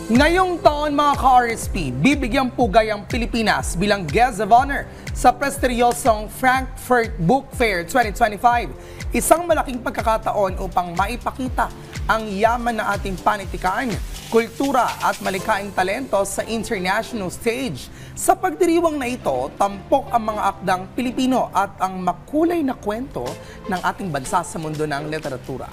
Ngayong taon mga ka-RSP, bibigyang pugay ang Pilipinas bilang Guest of Honor sa prestigyosong Frankfurt Book Fair 2025. Isang malaking pagkakataon upang maipakita ang yaman ng ating panitikaan, kultura at malikaing talento sa international stage. Sa pagdiriwang na ito, tampok ang mga akdang Pilipino at ang makulay na kwento ng ating bansa sa mundo ng literatura.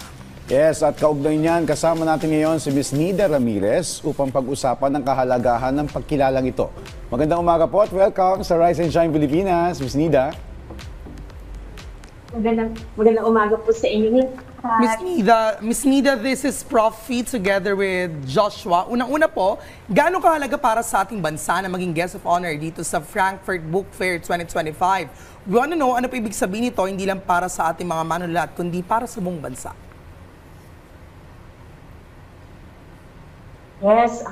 Yes, at kaugnay niyan, kasama natin ngayon si Ms. Nida Ramirez upang pag-usapan ang kahalagahan ng pagkilalang ito. Magandang umaga po at welcome sa Rise and Shine Pilipinas, Ms. Nida. Magandang umaga po sa inyo. Ms. Nida, this is Prof. Fee together with Joshua. Unang-una po, gaano kahalaga para sa ating bansa na maging Guest of Honor dito sa Frankfurt Book Fair 2025? We want to know ano pa ibig sabihin nito, hindi lang para sa ating mga manunulat, kundi para sa buong bansa. Yes,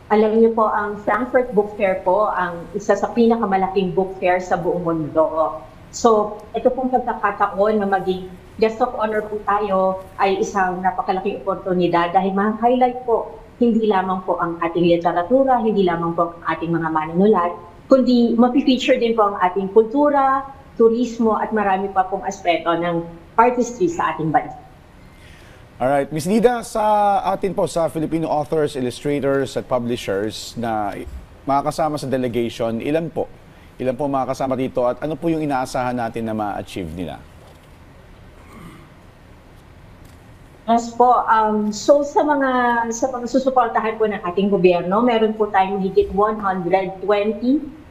alam niyo po, ang Frankfurt Book Fair po ang isa sa pinakamalaking book fair sa buong mundo. So, ito pong pagkakataon na maging guest of honor po tayo ay isang napakalaking oportunidad dahil ma-highlight po hindi lamang po ang ating literatura, hindi lamang po ang ating mga manunulat, kundi mapifeature din po ang ating kultura, turismo at marami pa pong aspeto ng artistry sa ating bansa. Alright, Ms. Nida, sa atin po sa Filipino authors, illustrators at publishers na makakasama sa delegation, ilan po? Ilan po makakasama dito at ano po yung inaasahan natin na ma-achieve nila? Yes po, so sa mga susuportahan po ng ating gobyerno, meron po tayong higit 120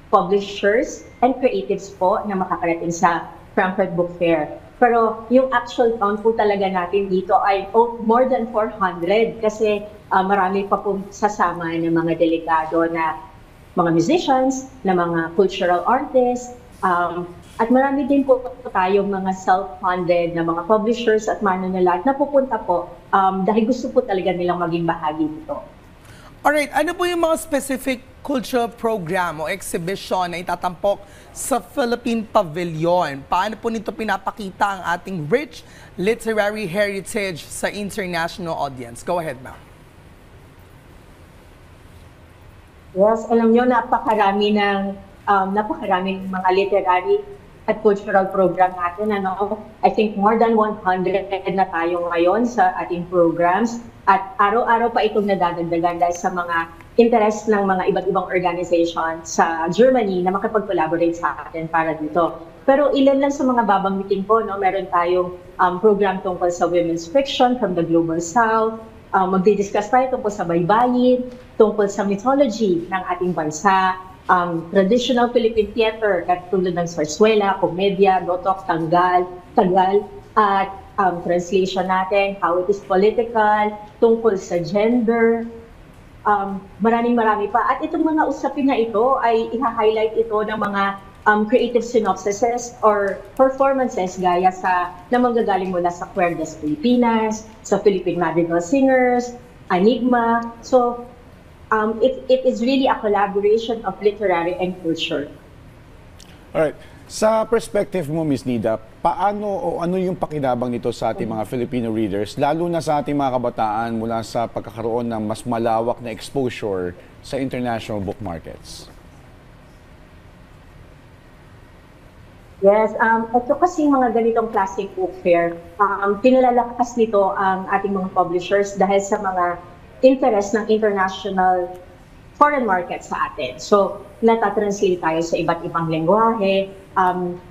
publishers and creatives po na makakarating sa Frankfurt Book Fair. Pero yung actual count po talaga natin dito ay more than 400 kasi marami pa po sasama ng mga delegado na mga musicians, na mga cultural artists, at marami din po tayong mga self-funded na mga publishers at manunulat na pupunta po dahil gusto po talaga nilang maging bahagi nito. Alright, ano po yung mga specific cultural program o exhibition na itatampok sa Philippine Pavilion? Paano po nito pinapakita ang ating rich literary heritage sa international audience? Go ahead, ma'am. Yes, alam nyo, napakaraming mga literary at cultural program natin. I think more than 100 na tayo ngayon sa ating programs at araw-araw pa itong nadadagdagan dahil sa mga interest ng mga iba't ibang organization sa Germany na makipag-collaborate sa atin para dito. Pero ilan lang sa mga babanggitin ko, meron tayong program tungkol sa women's fiction from the Global South. Magdi-discuss tayo tungkol sa baybayin, tungkol sa mythology ng ating bansa, traditional Philippine theater, katulad ng sarsuela, komedya, gotok, tagal, at translation natin, how it is political, tungkol sa gender, marami pa. At itong mga usapin na ito ay i-highlight ito ng mga creative synopsises or performances gaya na manggagaling mula sa Cuerdas Pilipinas, sa Philippine Madrigal Singers, Enigma. So, it is really a collaboration of literary and culture. Alright, sa perspective mo, Ms. Nida, paano o ano yung pakinabang nito sa ating mga Filipino readers, lalo na sa ating mga kabataan mula sa pagkakaroon ng mas malawak na exposure sa international book markets? Yes, ito kasi mga ganitong classic book fair, pinalalakas nito ang ating mga publishers dahil sa mga interest ng international foreign market sa atin. So, natatranslate tayo sa iba't ibang lengguwahe.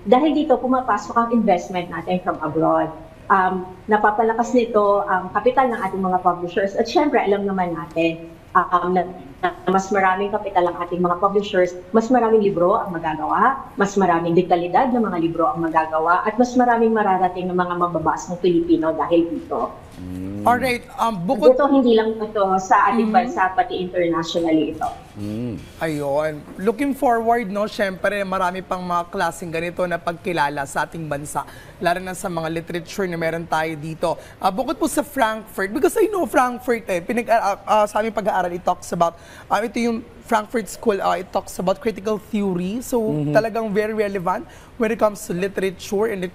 Dahil dito, pumapasok ang investment natin from abroad. Napapalakas nito ang kapital ng ating mga publishers. At syempre, alam naman natin na mas maraming kapital ang ating mga publishers, mas maraming libro ang magagawa, mas maraming dekalidad na mga libro ang magagawa, at mas maraming mararating ng mga mababasang Pilipino dahil dito. Alright, bukod... Ito hindi lang ito sa ating bansa, pati internationally ito. Ayun. Looking forward, syempre marami pang mga klaseng ganito na pagkilala sa ating bansa, lalo na sa mga literature na meron tayo dito. Bukod po sa Frankfurt, because I know Frankfurt, sa aming pag-aaral, it talks about, ito yung Frankfurt School, it talks about critical theory, so talagang very relevant when it comes to literature and the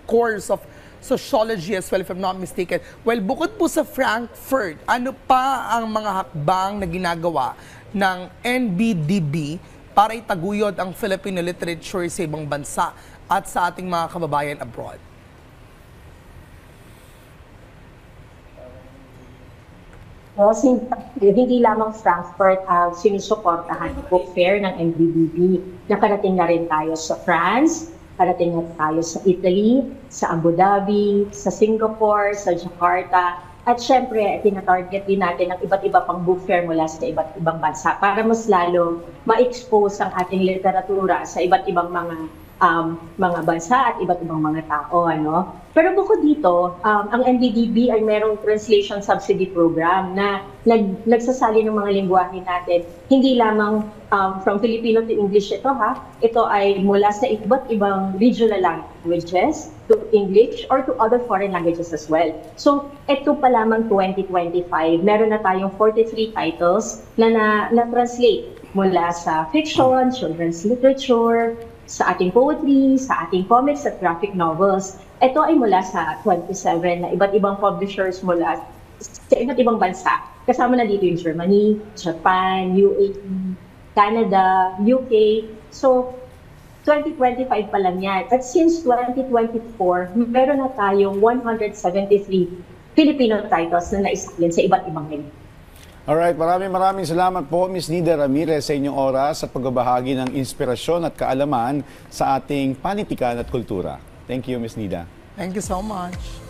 course of sociology as well, if I'm not mistaken. Well, bukod po sa Frankfurt, ano pa ang mga hakbang na ginagawa ng NBDB para itaguyod ang Filipino literature sa ibang bansa at sa ating mga kababayan abroad? No, hindi lamang Frankfurt ang sinusuportahan book fair ng NBBB. Nakarating na rin tayo sa France, nakarating na tayo sa Italy, sa Abu Dhabi, sa Singapore, sa Jakarta. At syempre, tinatarget din natin ang iba't iba pang book fair mula sa iba't ibang bansa para mas lalo ma-expose ang ating literatura sa iba't ibang mga bansa at iba't ibang mga tao. Ano? Pero bukod dito, ang NBDB ay merong translation subsidy program na nagsasali ng mga lingwahe natin. Hindi lamang from Filipino to English ito ha. Ito ay mula sa iba't ibang regional languages to English or to other foreign languages as well. So, ito pa lamang 2025, meron na tayong 43 titles na translate mula sa fiction, children's literature, sa ating poetry, sa ating comics at graphic novels. Ito ay mula sa 27 na iba't ibang publishers mula sa iba't ibang bansa. Kasama na dito yung Germany, Japan, UAE, Canada, UK. So, 2025 pa lang yan. At since 2024, meron na tayong 173 Filipino titles na naisalin sa iba't ibang language. Alright, maraming salamat po Ms. Nida Ramirez sa inyong oras at pagbabahagi ng inspirasyon at kaalaman sa ating panitikan at kultura. Thank you, Ms. Nida. Thank you so much.